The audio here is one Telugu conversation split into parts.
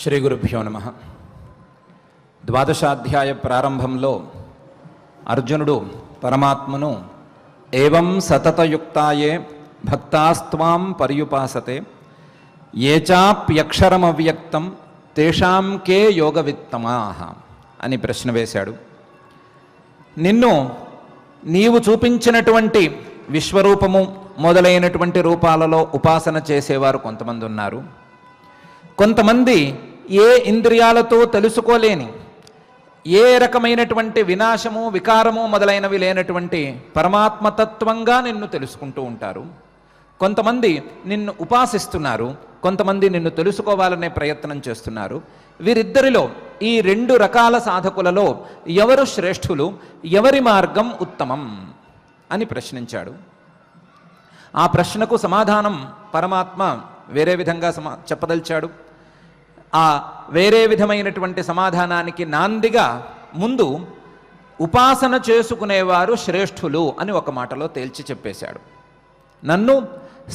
శ్రీ గురుభ్యో నమః. ద్వాదశాధ్యాయ ప్రారంభంలో అర్జునుడు పరమాత్మను ఏవం సతతయుక్తాయే భక్తాస్త్వాం పర్యుపాసతే ఏ చాప్యక్షరమవ్యక్తం తేషాం కే యోగవిత్తమాః అని ప్రశ్న వేశాడు. నీవు చూపించినటువంటి విశ్వరూపము మొదలైనటువంటి రూపాలలో ఉపాసన చేసేవారు కొంతమంది ఉన్నారు. కొంతమంది ఏ ఇంద్రియాలతో తెలుసుకోలేని, ఏ రకమైనటువంటి వినాశము వికారము మొదలైనవి లేనటువంటి పరమాత్మతత్వంగా నిన్ను తెలుసుకుంటూ ఉంటారు. కొంతమంది నిన్ను ఉపాసిస్తున్నారు, కొంతమంది నిన్ను తెలుసుకోవాలనే ప్రయత్నం చేస్తున్నారు. వీరిద్దరిలో ఈ రెండు రకాల సాధకులలో ఎవరు శ్రేష్ఠులు, ఎవరి మార్గం ఉత్తమం అని ప్రశ్నించాడు. ఆ ప్రశ్నకు సమాధానం పరమాత్మ వేరే విధంగా చెప్పదలిచాడు. ఆ వేరే విధమైనటువంటి సమాధానానికి నాందిగా ముందు ఉపాసన చేసుకునేవారు శ్రేష్ఠులు అని ఒక మాటలో తేల్చి చెప్పేశాడు. నన్ను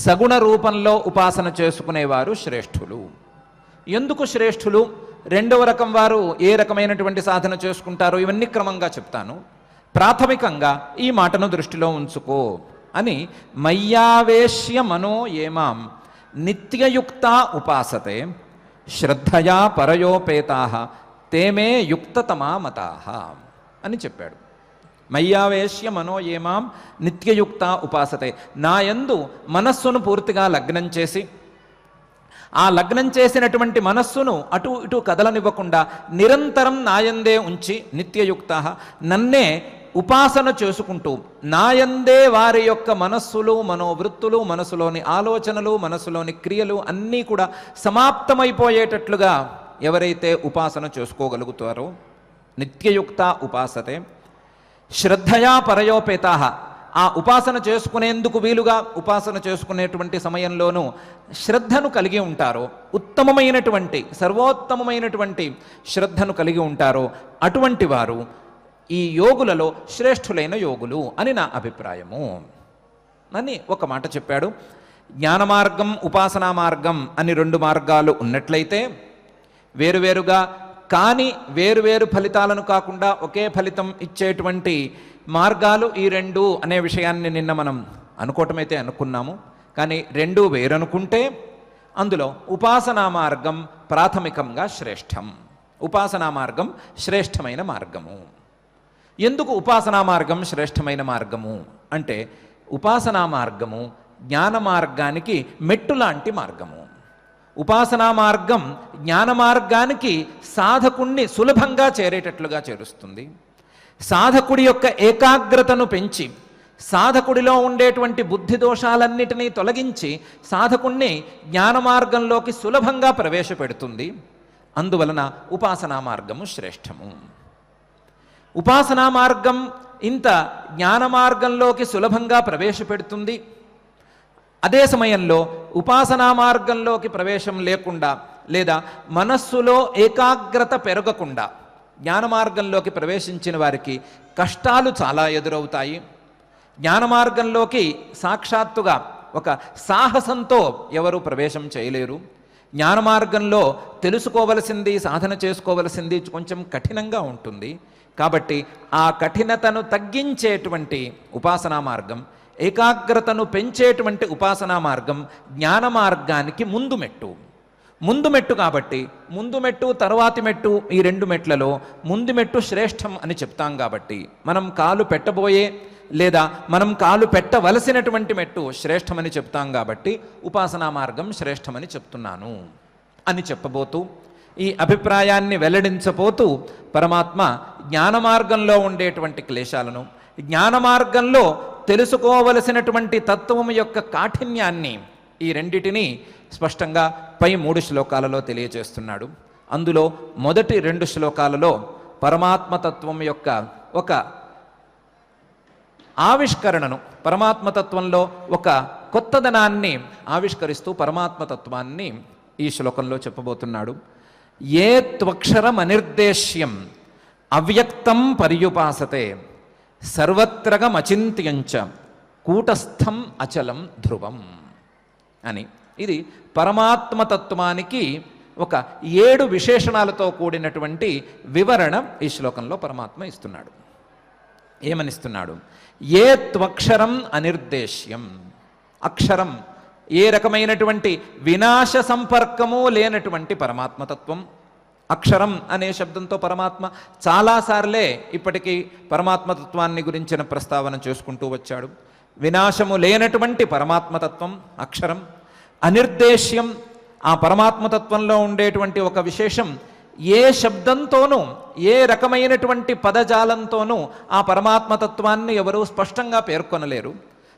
సగుణ రూపంలో ఉపాసన చేసుకునేవారు శ్రేష్ఠులు. ఎందుకు శ్రేష్ఠులు, రెండవ రకం వారు ఏ రకమైనటువంటి సాధన చేసుకుంటారో ఇవన్నీ క్రమంగా చెప్తాను. ప్రాథమికంగా ఈ మాటను దృష్టిలో ఉంచుకో అని మయ్యావేశ్య మనో ఏమాం నిత్యయుక్త ఉపాసతే శ్రద్ధయా పరయోపేతాః తేమే యుక్తతమా మతాః అని చెప్పాడు. మయ్యావేశ్య మనో ఏమాం నిత్యయుక్త ఉపాసతే, నాయందు మనస్సును పూర్తిగా లగ్నం చేసి, ఆ లగ్నం చేసినటువంటి మనస్సును అటు ఇటు కదలనివ్వకుండా నిరంతరం నాయందే ఉంచి నిత్యయుక్త నన్నే ఉపాసన చేసుకుంటూ నాయందే వారి యొక్క మనస్సులు మనోవృత్తులు మనసులోని ఆలోచనలు మనసులోని క్రియలు అన్నీ కూడా సమాప్తమైపోయేటట్లుగా ఎవరైతే ఉపాసన చేసుకోగలుగుతారో నిత్యయుక్త ఉపాసతే శ్రద్ధయా పరయోపేతాః, ఆ ఉపాసన చేసుకునేందుకు వీలుగా ఉపాసన చేసుకునేటువంటి సమయంలోనూ శ్రద్ధను కలిగి ఉంటారో, ఉత్తమమైనటువంటి సర్వోత్తమమైనటువంటి శ్రద్ధను కలిగి ఉంటారో అటువంటి వారు ఈ యోగులలో శ్రేష్ఠులైన యోగులు అని నా అభిప్రాయము అని ఒక మాట చెప్పాడు. జ్ఞాన మార్గం ఉపాసనా మార్గం అని రెండు మార్గాలు ఉన్నట్లయితే వేరువేరుగా కానీ వేరువేరు ఫలితాలను కాకుండా ఒకే ఫలితం ఇచ్చేటువంటి మార్గాలు ఈ రెండు అనే విషయాన్ని నిన్న మనం అనుకోవటమైతే అనుకున్నాము. కానీ రెండు వేరనుకుంటే అందులో ఉపాసనా మార్గం ప్రాథమికంగా శ్రేష్టం. ఉపాసనా మార్గం శ్రేష్టమైన మార్గము. ఎందుకు ఉపాసనా మార్గం శ్రేష్టమైన మార్గము అంటే, ఉపాసనా మార్గము జ్ఞాన మార్గానికి మెట్టు లాంటి మార్గము. ఉపాసనా మార్గం జ్ఞాన మార్గానికి సాధకుణ్ణి సులభంగా చేరేటట్లుగా చేరుస్తుంది. సాధకుడి యొక్క ఏకాగ్రతను పెంచి సాధకుడిలో ఉండేటువంటి బుద్ధి దోషాలన్నిటినీ తొలగించి సాధకుణ్ణి జ్ఞాన మార్గంలోకి సులభంగా ప్రవేశపెడుతుంది. అందువలన ఉపాసనా మార్గము శ్రేష్టము. ఉపాసనా మార్గం ఇంత జ్ఞాన మార్గంలోకి సులభంగా ప్రవేశపెడుతుంది. అదే సమయంలో ఉపాసనా మార్గంలోకి ప్రవేశం లేకుండా లేదా మనస్సులో ఏకాగ్రత పెరగకుండా జ్ఞాన మార్గంలోకి ప్రవేశించిన వారికి కష్టాలు చాలా ఎదురవుతాయి. జ్ఞాన మార్గంలోకి సాక్షాత్తుగా ఒక సాహసంతో ఎవరు ప్రవేశం చేయలేరు. జ్ఞాన మార్గంలో తెలుసుకోవలసింది సాధన చేసుకోవలసింది కొంచెం కఠినంగా ఉంటుంది. కాబట్టి ఆ కఠినతను తగ్గించేటువంటి ఉపాసనా మార్గం, ఏకాగ్రతను పెంచేటువంటి ఉపాసనా మార్గం జ్ఞాన మార్గానికి ముందు మెట్టు. కాబట్టి ముందు మెట్టు తరువాతి మెట్టు, ఈ రెండు మెట్లలో ముందు మెట్టు శ్రేష్టం అని చెప్తాం. కాబట్టి మనం కాలు పెట్టబోయే లేదా మనం కాలు పెట్టవలసినటువంటి మెట్టు శ్రేష్టమని చెప్తాం. కాబట్టి ఉపాసనా మార్గం శ్రేష్టమని చెప్తున్నాను అని చెప్పబోతూ ఈ అభిప్రాయాన్ని వెల్లడించబోతూ పరమాత్మ జ్ఞాన మార్గంలో ఉండేటువంటి క్లేశాలను, జ్ఞాన మార్గంలో తెలుసుకోవలసినటువంటి తత్వం యొక్క కాఠిన్యాన్ని, ఈ రెండిటిని స్పష్టంగా పై 3 శ్లోకాలలో తెలియజేస్తున్నాడు. అందులో మొదటి 2 శ్లోకాలలో పరమాత్మతత్వం యొక్క ఒక ఆవిష్కరణను, పరమాత్మతత్వంలో ఒక కొత్తదనాన్ని ఆవిష్కరిస్తూ పరమాత్మతత్వాన్ని ఈ శ్లోకంలో చెప్పబోతున్నాడు. ఏ త్వక్షరమనిర్దేశ్యం అవ్యక్తం పర్యుపాసతే సర్వత్రగమచింత్యంచ కూటస్థం అచలం ధ్రువం అని. ఇది పరమాత్మతత్వానికి ఒక 7 విశేషణాలతో కూడినటువంటి వివరణ ఈ శ్లోకంలో పరమాత్మ ఇస్తున్నాడు. ఏమనిస్తున్నాడు? ఏ త్వక్షరం అనిర్దేశ్యం. అక్షరం, ఏ రకమైనటువంటి వినాశ సంపర్కము లేనటువంటి పరమాత్మతత్వం. అక్షరం అనే శబ్దంతో పరమాత్మ చాలాసార్లే ఇప్పటికీ పరమాత్మతత్వాన్ని గురించిన ప్రస్తావన చేసుకుంటూ వచ్చాడు. వినాశము లేనటువంటి పరమాత్మతత్వం అక్షరం. అనిర్దేశ్యం, ఆ పరమాత్మతత్వంలో ఉండేటువంటి ఒక విశేషం, ఏ శబ్దంతోనూ ఏ రకమైనటువంటి పదజాలంతోనూ ఆ పరమాత్మతత్వాన్ని ఎవరూ స్పష్టంగా పేర్కొనలేరు.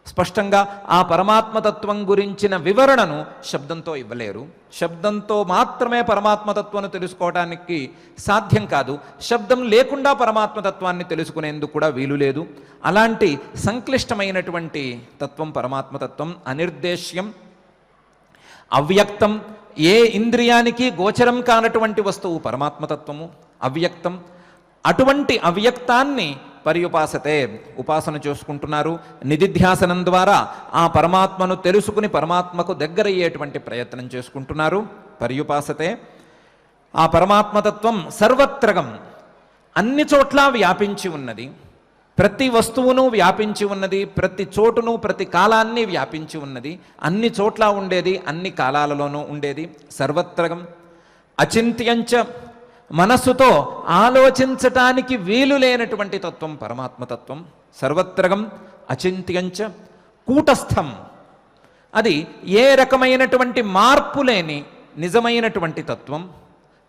స్పష్టంగా ఆ పరమాత్మతత్వం గురించిన వివరణను శబ్దంతో ఇవ్వలేరు. శబ్దంతో మాత్రమే పరమాత్మతత్వాన్ని తెలుసుకోవడానికి సాధ్యం కాదు. శబ్దం లేకుండా పరమాత్మతత్వాన్ని తెలుసుకునేందుకు కూడా వీలు లేదు. అలాంటి సంక్లిష్టమైనటువంటి తత్వం పరమాత్మతత్వం. అనిర్దేశ్యం, అవ్యక్తం, ఏ ఇంద్రియానికి గోచరం కానటువంటి వస్తువు పరమాత్మతత్వము. అవ్యక్తం, అటువంటి అవ్యక్తాన్ని పర్యుపాసతే, ఉపాసన చేసుకుంటున్నారు. నిధిధ్యాసనం ద్వారా ఆ పరమాత్మను తెలుసుకుని పరమాత్మకు దగ్గరయ్యేటువంటి ప్రయత్నం చేసుకుంటున్నారు. పర్యుపాసతే, ఆ పరమాత్మతత్వం సర్వత్రగం, అన్ని చోట్ల వ్యాపించి ఉన్నది. ప్రతి వస్తువును వ్యాపించి ఉన్నది, ప్రతి చోటును ప్రతి కాలాన్ని వ్యాపించి ఉన్నది. అన్ని చోట్ల ఉండేది, అన్ని కాలాలలోనూ ఉండేది. సర్వత్రగం, అచింత్యంచ, మనస్సుతో ఆలోచించటానికి వీలు లేనటువంటి తత్వం పరమాత్మతత్వం. సర్వత్రగం, అచింత్యంచ, కూటస్థం, అది ఏ రకమైనటువంటి మార్పు లేని నిజమైనటువంటి తత్వం.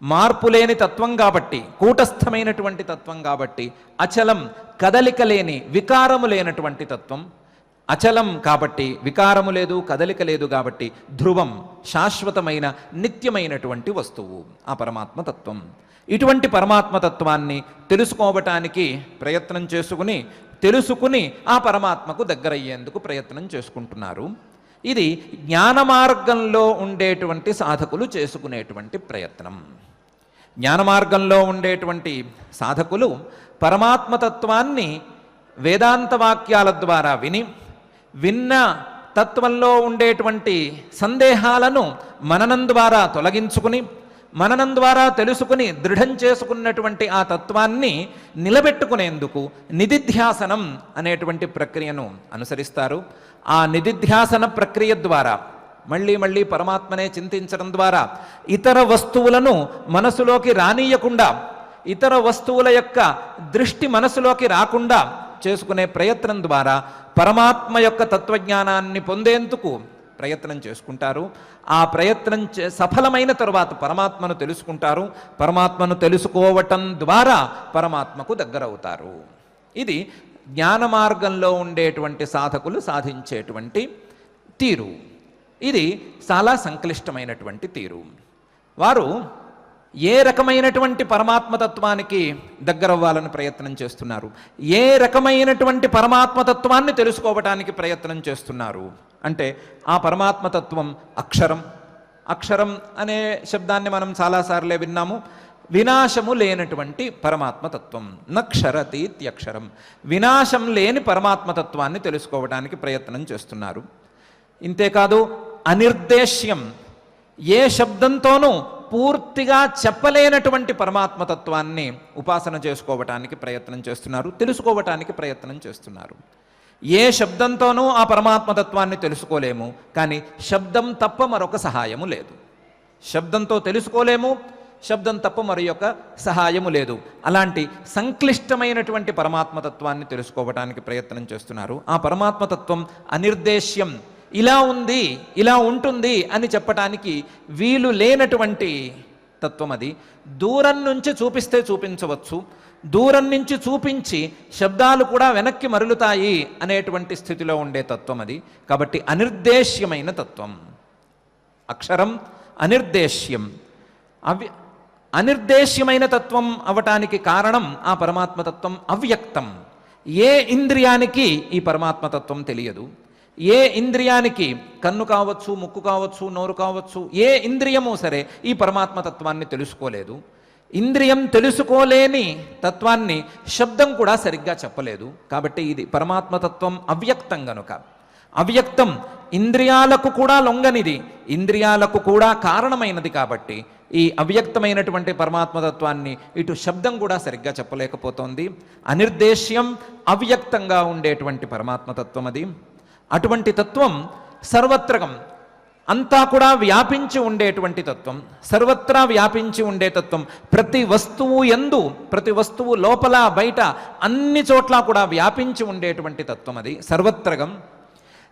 మార్పు లేని తత్వం కాబట్టి, కూటస్థమైనటువంటి తత్వం కాబట్టి, అచలం, కదలిక లేని వికారము లేనటువంటి తత్వం. అచలం కాబట్టి, వికారము లేదు, కదలిక లేదు కాబట్టి ధ్రువం, శాశ్వతమైన నిత్యమైనటువంటి వస్తువు ఆ పరమాత్మతత్వం. ఇటువంటి పరమాత్మతత్వాన్ని తెలుసుకోవటానికి ప్రయత్నం తెలుసుకుని ఆ పరమాత్మకు దగ్గరయ్యేందుకు ప్రయత్నం చేసుకుంటున్నారు. ఇది జ్ఞాన మార్గంలో ఉండేటువంటి సాధకులు చేసుకునేటువంటి ప్రయత్నం. జ్ఞాన మార్గంలో ఉండేటువంటి సాధకులు పరమాత్మతత్వాన్ని వేదాంత వాక్యాల ద్వారా విన్న తత్వంలో ఉండేటువంటి సందేహాలను మననం ద్వారా తొలగించుకుని, మననం ద్వారా తెలుసుకుని దృఢం చేసుకున్నటువంటి ఆ తత్వాన్ని నిలబెట్టుకునేందుకు నిధిధ్యాసనం అనేటువంటి ప్రక్రియను అనుసరిస్తారు. ఆ నిధిధ్యాసన ప్రక్రియ ద్వారా మళ్ళీ మళ్ళీ పరమాత్మనే చింతించడం ద్వారా ఇతర వస్తువులను మనసులోకి రానియకుండా, ఇతర వస్తువుల యొక్క దృష్టి మనసులోకి రాకుండా చేసుకునే ప్రయత్నం ద్వారా పరమాత్మ యొక్క తత్వజ్ఞానాన్ని పొందేందుకు ప్రయత్నం చేసుకుంటారు. ఆ ప్రయత్నం సఫలమైన తరువాత పరమాత్మను తెలుసుకుంటారు. పరమాత్మను తెలుసుకోవటం ద్వారా పరమాత్మకు దగ్గరవుతారు. ఇది జ్ఞాన మార్గంలో ఉండేటువంటి సాధకులు సాధించేటువంటి తీరు. ఇది చాలా సంక్లిష్టమైనటువంటి తీరు. వారు ఏ రకమైనటువంటి పరమాత్మతత్వానికి దగ్గరవ్వాలని ప్రయత్నం చేస్తున్నారు, ఏ రకమైనటువంటి పరమాత్మతత్వాన్ని తెలుసుకోవటానికి ప్రయత్నం చేస్తున్నారు అంటే, ఆ పరమాత్మతత్వం అక్షరం. అక్షరం అనే శబ్దాన్ని మనం చాలాసార్లే విన్నాము. వినాశము లేనటువంటి పరమాత్మతత్వం. నక్షరతీత్యక్షరం, వినాశం లేని పరమాత్మతత్వాన్ని తెలుసుకోవడానికి ప్రయత్నం చేస్తున్నారు. ఇంతేకాదు, అనిర్దేశ్యం, ఏ శబ్దంతోనూ పూర్తిగా చెప్పలేనటువంటి పరమాత్మతత్వాన్ని ఉపాసన చేసుకోవటానికి ప్రయత్నం చేస్తున్నారు, తెలుసుకోవటానికి ప్రయత్నం చేస్తున్నారు. ఏ శబ్దంతోనూ ఆ పరమాత్మతత్వాన్ని తెలుసుకోలేము, కానీ శబ్దం తప్ప మరొక సహాయము లేదు. శబ్దంతో తెలుసుకోలేము, శబ్దం తప్ప మరి యొక్క సహాయము లేదు. అలాంటి సంక్లిష్టమైనటువంటి పరమాత్మతత్వాన్ని తెలుసుకోవటానికి ప్రయత్నం చేస్తున్నారు. ఆ పరమాత్మతత్వం అనిర్దేశ్యం, ఇలా ఉంది, ఇలా ఉంటుంది అని చెప్పటానికి వీలు లేనటువంటి తత్వం. అది దూరం నుంచి చూపిస్తే చూపించవచ్చు, దూరం నుంచి చూపించి శబ్దాలు కూడా వెనక్కి మరలుతాయి అనేటువంటి స్థితిలో ఉండే తత్వం అది. కాబట్టి అనిర్దేశ్యమైన తత్వం అక్షరం. అనిర్దేశ్యం, అనిర్దేశ్యమైన తత్వం అవటానికి కారణం ఆ పరమాత్మతత్వం అవ్యక్తం. ఏ ఇంద్రియానికి ఈ పరమాత్మతత్వం తెలియదు. ఏ ఇంద్రియానికి, కన్ను కావచ్చు, ముక్కు కావచ్చు, నోరు కావచ్చు, ఏ ఇంద్రియమూ సరే ఈ పరమాత్మతత్వాన్ని తెలుసుకోలేదు. ఇంద్రియం తెలుసుకోలేని తత్వాన్ని శబ్దం కూడా సరిగ్గా చెప్పలేదు. కాబట్టి ఇది పరమాత్మతత్వం అవ్యక్తం గనుక. అవ్యక్తం ఇంద్రియాలకు కూడా లొంగనిది, ఇంద్రియాలకు కూడా కారణమైనది కాబట్టి ఈ అవ్యక్తమైనటువంటి పరమాత్మతత్వాన్ని ఇటు శబ్దం కూడా సరిగ్గా చెప్పలేకపోతోంది. అనిర్దేశ్యం, అవ్యక్తంగా ఉండేటువంటి పరమాత్మతత్వం అది. అటువంటి తత్వం సర్వత్రకం, అంతా కూడా వ్యాపించి ఉండేటువంటి తత్వం, సర్వత్రా వ్యాపించి ఉండే తత్వం. ప్రతి వస్తువు యందు, ప్రతి వస్తువు లోపల బయట అన్ని చోట్ల కూడా వ్యాపించి ఉండేటువంటి తత్వం అది సర్వత్రకం.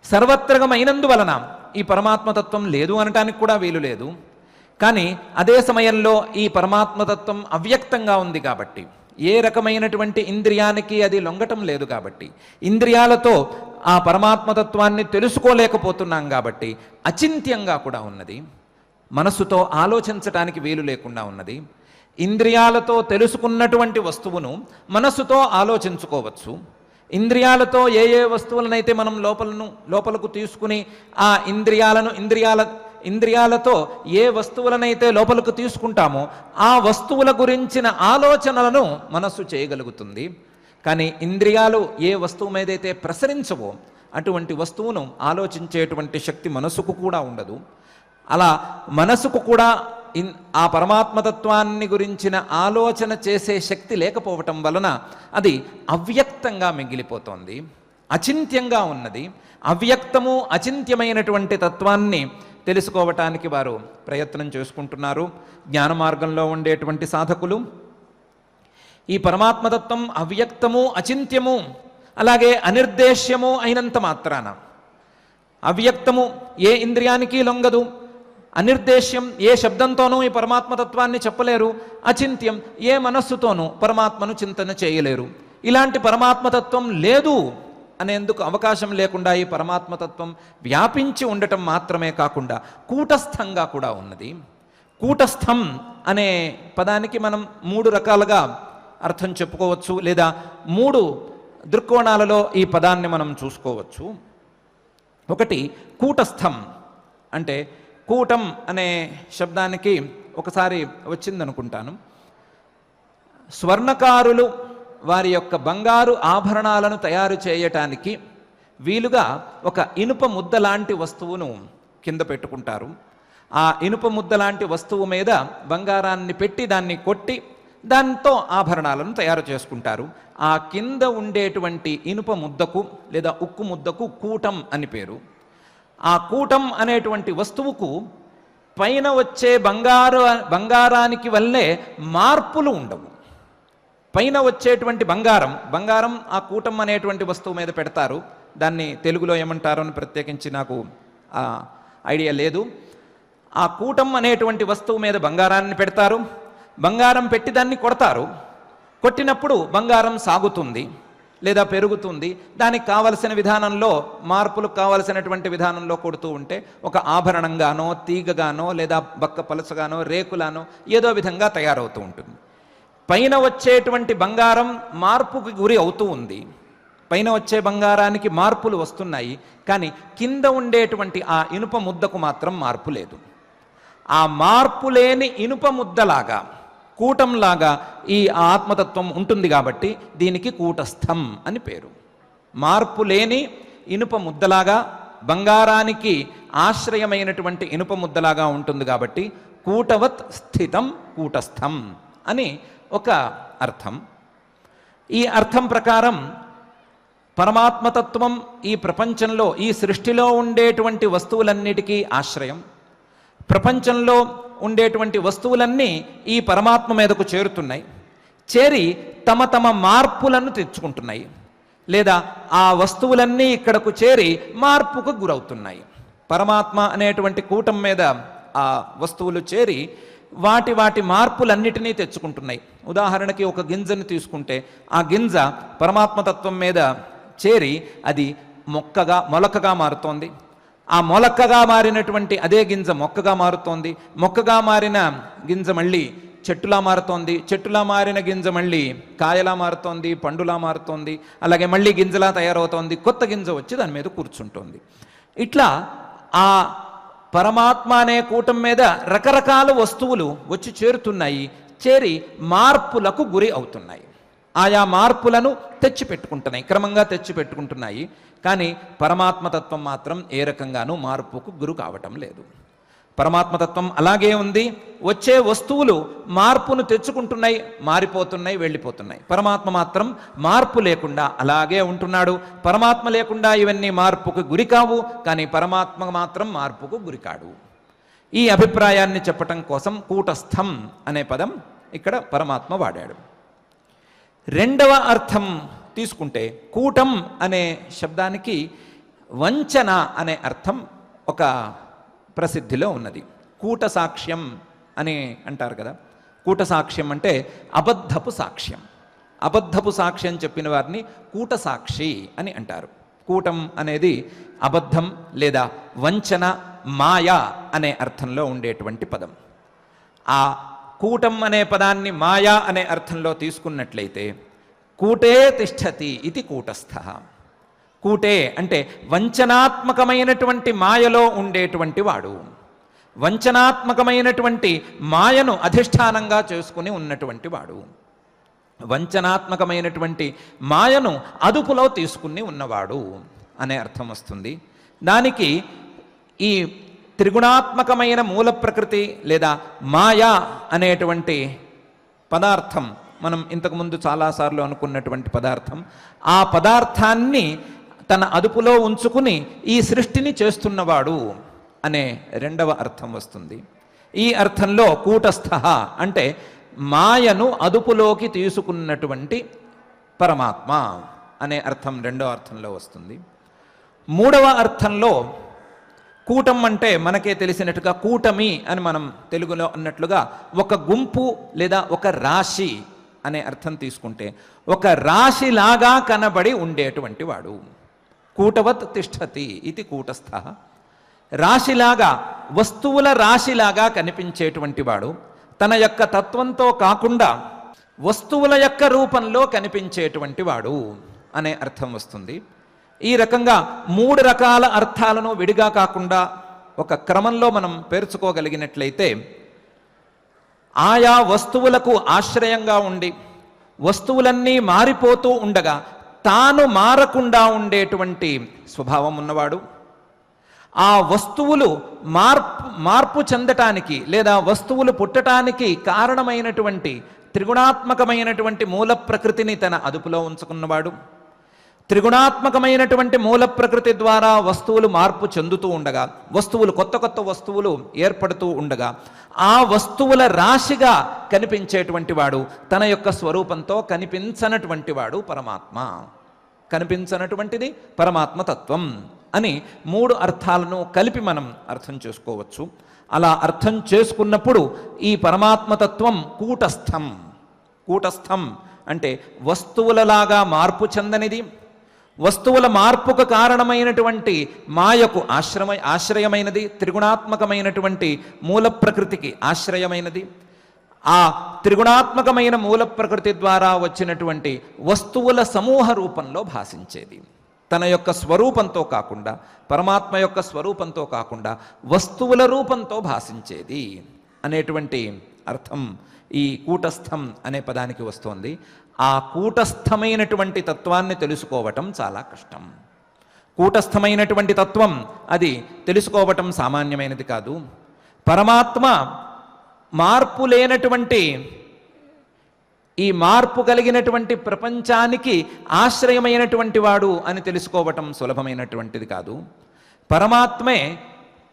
సర్వత్రకం అయినందువలన ఈ పరమాత్మతత్వం లేదు అనటానికి కూడా వీలు లేదు. కానీ అదే సమయంలో ఈ పరమాత్మతత్వం అవ్యక్తంగా ఉంది కాబట్టి, ఏ రకమైనటువంటి ఇంద్రియానికి అది లొంగటం లేదు కాబట్టి, ఇంద్రియాలతో ఆ పరమాత్మతత్వాన్ని తెలుసుకోలేకపోతున్నాం కాబట్టి అచింత్యంగా కూడా ఉన్నది. మనస్సుతో ఆలోచించటానికి వీలు లేకుండా ఉన్నది. ఇంద్రియాలతో తెలుసుకున్నటువంటి వస్తువును మనస్సుతో ఆలోచించుకోవచ్చు. ఇంద్రియాలతో ఏ ఏ వస్తువులనైతే మనం లోపలకు తీసుకుని ఆ ఇంద్రియాలతో ఏ వస్తువులనైతే లోపలకు తీసుకుంటామో ఆ వస్తువుల గురించిన ఆలోచనలను మనస్సు చేయగలుగుతుంది. కానీ ఇంద్రియాలు ఏ వస్తువు మీదైతే ప్రసరించవో అటువంటి వస్తువును ఆలోచించేటువంటి శక్తి మనసుకు కూడా ఉండదు. అలా మనసుకు కూడా ఆ పరమాత్మతత్వాన్ని గురించిన ఆలోచన చేసే శక్తి లేకపోవటం వలన అది అవ్యక్తంగా మిగిలిపోతోంది, అచింత్యంగా ఉన్నది. అవ్యక్తము అచింత్యమైనటువంటి తత్వాన్ని తెలుసుకోవటానికి వారు ప్రయత్నం చేసుకుంటున్నారు. జ్ఞాన మార్గంలో ఉండేటువంటి సాధకులు ఈ పరమాత్మతత్వం అవ్యక్తము, అచింత్యము, అలాగే అనిర్దేశ్యము అయినంత మాత్రాన, అవ్యక్తము ఏ ఇంద్రియానికి లొంగదు, అనిర్దేశ్యం ఏ శబ్దంతోనూ ఈ పరమాత్మతత్వాన్ని చెప్పలేరు, అచింత్యం ఏ మనస్సుతోనూ పరమాత్మను చింతన చేయలేరు. ఇలాంటి పరమాత్మతత్వం లేదు అనేందుకు అవకాశం లేకుండా ఈ పరమాత్మతత్వం వ్యాపించి ఉండటం మాత్రమే కాకుండా కూటస్థంగా కూడా ఉన్నది. కూటస్థం అనే పదానికి మనం 3 రకాలుగా అర్థం చెప్పుకోవచ్చు, లేదా 3 దృక్కోణాలలో ఈ పదాన్ని మనం చూసుకోవచ్చు. ఒకటి కూటస్థం అంటే, కూటం అనే శబ్దానికి ఒకసారి వచ్చిందనుకుంటాను, స్వర్ణకారులు వారి యొక్క బంగారు ఆభరణాలను తయారు చేయటానికి వీలుగా ఒక ఇనుప ముద్ద లాంటి వస్తువును కింద పెట్టుకుంటారు. ఆ ఇనుప ముద్ద లాంటి వస్తువు మీద బంగారాన్ని పెట్టి దాన్ని కొట్టి దాంతో ఆభరణాలను తయారు చేసుకుంటారు. ఆ కింద ఉండేటువంటి ఇనుప ముద్దకు లేదా ఉక్కు ముద్దకు కూటం అని పేరు. ఆ కూటం అనేటువంటి వస్తువుకు పైన వచ్చే బంగారానికి వల్లే మార్పులు ఉండవు. పైన వచ్చేటువంటి బంగారం ఆ కూటం అనేటువంటి వస్తువు మీద పెడతారు. దాన్ని తెలుగులో ఏమంటారో అని ప్రత్యేకించి నాకు ఐడియా లేదు. ఆ కూటం అనేటువంటి వస్తువు మీద బంగారాన్ని పెడతారు. బంగారం పెట్టి దాన్ని కొడతారు. కొట్టినప్పుడు బంగారం సాగుతుంది లేదా పెరుగుతుంది. దానికి కావలసిన విధానంలో, మార్పులకు కావలసినటువంటి విధానంలో కొడుతూ ఉంటే ఒక ఆభరణంగానో, తీగగానో, లేదా బక్క పలసగానో, రేకులానో ఏదో విధంగా తయారవుతూ ఉంటుంది. పైన వచ్చేటువంటి బంగారం మార్పుకి గురి అవుతూ ఉంది. పైన వచ్చే బంగారానికి మార్పులు వస్తున్నాయి. కానీ కింద ఉండేటువంటి ఆ ఇనుప ముద్దకు మాత్రం మార్పు లేదు. ఆ మార్పు లేని ఇనుప ముద్దలాగా, కూటంలాగా ఈ ఆత్మతత్వం ఉంటుంది కాబట్టి దీనికి కూటస్థం అని పేరు. మార్పు లేని ఇనుప ముద్దలాగా, బంగారానికి ఆశ్రయమైనటువంటి ఇనుప ముద్దలాగా ఉంటుంది కాబట్టి కూటవత్ స్థితం కూటస్థం అని ఒక అర్థం. ఈ అర్థం ప్రకారం పరమాత్మతత్వం ఈ ప్రపంచంలో, ఈ సృష్టిలో ఉండేటువంటి వస్తువులన్నిటికీ ఆశ్రయం. ప్రపంచంలో ఉండేటువంటి వస్తువులన్నీ ఈ పరమాత్మ మీదకు చేరుతున్నాయి. చేరి తమ తమ మార్పులను తెచ్చుకుంటున్నాయి, లేదా ఆ వస్తువులన్నీ ఇక్కడకు చేరి మార్పుకు గురవుతున్నాయి. పరమాత్మ అనేటువంటి కూటం మీద ఆ వస్తువులు చేరి వాటి మార్పులన్నిటినీ తెచ్చుకుంటున్నాయి. ఉదాహరణకి ఒక గింజను తీసుకుంటే ఆ గింజ పరమాత్మతత్వం మీద చేరి అది మొలకగా మారుతోంది. ఆ మొలకగా మారినటువంటి అదే గింజ మొక్కగా మారుతోంది. మొక్కగా మారిన గింజ మళ్ళీ చెట్టులా మారుతోంది. చెట్టులా మారిన గింజ మళ్ళీ కాయలా మారుతోంది, పండులా మారుతోంది. అలాగే మళ్ళీ గింజలా తయారవుతోంది. కొత్త గింజ వచ్చి దాని మీద కూర్చుంటోంది. ఇట్లా ఆ పరమాత్మ అనే కూటం మీద రకరకాల వస్తువులు వచ్చి చేరుతున్నాయి. చేరి మార్పులకు గురి అవుతున్నాయి. ఆయా మార్పులను తెచ్చిపెట్టుకుంటున్నాయి, క్రమంగా తెచ్చిపెట్టుకుంటున్నాయి. కానీ పరమాత్మతత్వం మాత్రం ఏ రకంగానూ మార్పుకు గురి కావటం లేదు. పరమాత్మతత్వం అలాగే ఉంది. వచ్చే వస్తువులు మార్పును తెచ్చుకుంటున్నాయి, మారిపోతున్నాయి, వెళ్ళిపోతున్నాయి. పరమాత్మ మాత్రం మార్పు లేకుండా అలాగే ఉంటున్నాడు. పరమాత్మ లేకుండా ఇవన్నీ మార్పుకు గురికావు, కానీ పరమాత్మ మాత్రం మార్పుకు గురికాడు. ఈ అభిప్రాయాన్ని చెప్పటం కోసం కూటస్థం అనే పదం ఇక్కడ పరమాత్మ వాడాడు. రెండవ అర్థం తీసుకుంటే కూటం అనే శబ్దానికి వంచన అనే అర్థం ఒక ప్రసిద్ధిలో ఉన్నది. కూట సాక్ష్యం అని అంటారు కదా. కూట సాక్ష్యం అంటే అబద్ధపు సాక్ష్యం. అబద్ధపు సాక్ష్యం చెప్పిన వారిని కూట సాక్షి అని అంటారు. కూటం అనేది అబద్ధం లేదా వంచన, మాయ అనే అర్థంలో ఉండేటువంటి పదం. ఆ కూటం అనే పదాన్ని మాయా అనే అర్థంలో తీసుకున్నట్లయితే కూటే తిష్టతి ఇది కూటస్థః. కూటే అంటే వంచనాత్మకమైనటువంటి మాయలో ఉండేటువంటి వాడు, వంచనాత్మకమైనటువంటి మాయను అధిష్టానంగా చేసుకుని ఉన్నటువంటి వాడు, వంచనాత్మకమైనటువంటి మాయను అదుపులో తీసుకుని ఉన్నవాడు అనే అర్థం వస్తుంది. దానికి ఈ త్రిగుణాత్మకమైన మూల ప్రకృతి లేదా మాయా అనేటువంటి పదార్థం, మనం ఇంతకుముందు చాలాసార్లు అనుకున్నటువంటి పదార్థం, ఆ పదార్థాన్ని తన అదుపులో ఉంచుకుని ఈ సృష్టిని చేస్తున్నవాడు అనే రెండవ అర్థం వస్తుంది. ఈ అర్థంలో కూటస్థః అంటే మాయను అదుపులోకి తీసుకున్నటువంటి పరమాత్మ అనే అర్థం రెండవ అర్థంలో వస్తుంది. మూడవ అర్థంలో కూటం అంటే మనకే తెలిసినట్టుగా కూటమి అని మనం తెలుగులో అన్నట్లుగా ఒక గుంపు లేదా ఒక రాశి అనే అర్థం తీసుకుంటే ఒక రాశిలాగా కనబడి ఉండేటువంటి వాడు. కూటవత్ తిష్టతి ఇది కూటస్థః. రాశిలాగా, వస్తువుల రాశిలాగా కనిపించేటువంటి వాడు, తన యొక్క తత్వంతో కాకుండా వస్తువుల యొక్క రూపంలో కనిపించేటువంటి వాడు అనే అర్థం వస్తుంది. ఈ రకంగా మూడు రకాల అర్థాలను విడిగా కాకుండా ఒక క్రమంలో మనం పేర్చుకోగలిగినట్లయితే ఆయా వస్తువులకు ఆశ్రయంగా ఉండి వస్తువులన్నీ మారిపోతూ ఉండగా తాను మారకుండా ఉండేటువంటి స్వభావం ఉన్నవాడు, ఆ వస్తువులు మార్పు చెందటానికి లేదా వస్తువులు పుట్టటానికి కారణమైనటువంటి త్రిగుణాత్మకమైనటువంటి మూల ప్రకృతిని తన అదుపులో ఉంచుకున్నవాడు, త్రిగుణాత్మకమైనటువంటి మూల ప్రకృతి ద్వారా వస్తువులు మార్పు చెందుతూ ఉండగా, వస్తువులు కొత్త కొత్త వస్తువులు ఏర్పడుతూ ఉండగా ఆ వస్తువుల రాశిగా కనిపించేటువంటి వాడు, తన యొక్క స్వరూపంతో కనిపించనటువంటి వాడు పరమాత్మ. కనిపించనటువంటిది పరమాత్మ తత్వం అని మూడు అర్థాలను కలిపి మనం అర్థం చేసుకోవచ్చు. అలా అర్థం చేసుకున్నప్పుడు ఈ పరమాత్మతత్వం కూటస్థం. కూటస్థం అంటే వస్తువులలాగా మార్పు చెందనిది, వస్తువుల మార్పుకు కారణమైనటువంటి మాయకు ఆశ్రయమైనది, త్రిగుణాత్మకమైనటువంటి మూల ప్రకృతికి ఆశ్రయమైనది, ఆ త్రిగుణాత్మకమైన మూల ప్రకృతి ద్వారా వచ్చినటువంటి వస్తువుల సమూహ రూపంలో భాషించేది. తన యొక్క స్వరూపంతో కాకుండా, పరమాత్మ యొక్క స్వరూపంతో కాకుండా వస్తువుల రూపంతో భాషించేది అనేటువంటి అర్థం ఈ కూటస్థం అనే పదానికి వస్తోంది. ఆ కూటస్థమైనటువంటి తత్వాన్ని తెలుసుకోవటం చాలా కష్టం. కూటస్థమైనటువంటి తత్వం అది తెలుసుకోవటం సామాన్యమైనది కాదు. పరమాత్మ మార్పు లేనటువంటి ఈ మార్పు కలిగినటువంటి ప్రపంచానికి ఆశ్రయమైనటువంటి వాడు అని తెలుసుకోవటం సులభమైనటువంటిది కాదు. పరమాత్మే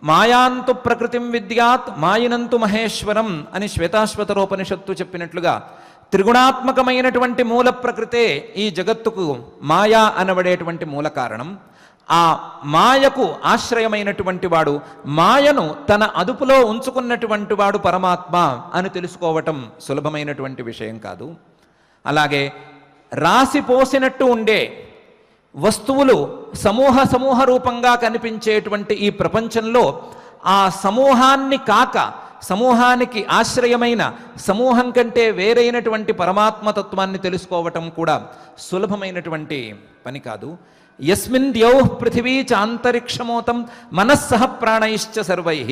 మాయాంతు ప్రకృతిం విద్యాత్ మాయినంతు మహేశ్వరం అని శ్వేతాశ్వతరోపనిషత్తు చెప్పినట్లుగా త్రిగుణాత్మకమైనటువంటి మూల ప్రకృతే ఈ జగత్తుకు మాయా అనబడేటువంటి మూల కారణం. ఆ మాయకు ఆశ్రయమైనటువంటి వాడు, మాయను తన అదుపులో ఉంచుకున్నటువంటి వాడు పరమాత్మ అని తెలుసుకోవటం సులభమైనటువంటి విషయం కాదు. అలాగే రాసిపోసినట్టు ఉండే వస్తువులు సమూహ రూపంగా కనిపించేటువంటి ఈ ప్రపంచంలో ఆ సమూహాన్ని కాక సమూహానికి ఆశ్రయమైన సమూహం కంటే వేరైనటువంటి పరమాత్మతత్వాన్ని తెలుసుకోవటం కూడా సులభమైనటువంటి పని కాదు. యస్మిన్ ద్యౌః పృథివీ చాంతరిక్షమోతం మనస్సహ ప్రాణైశ్చ సర్వైః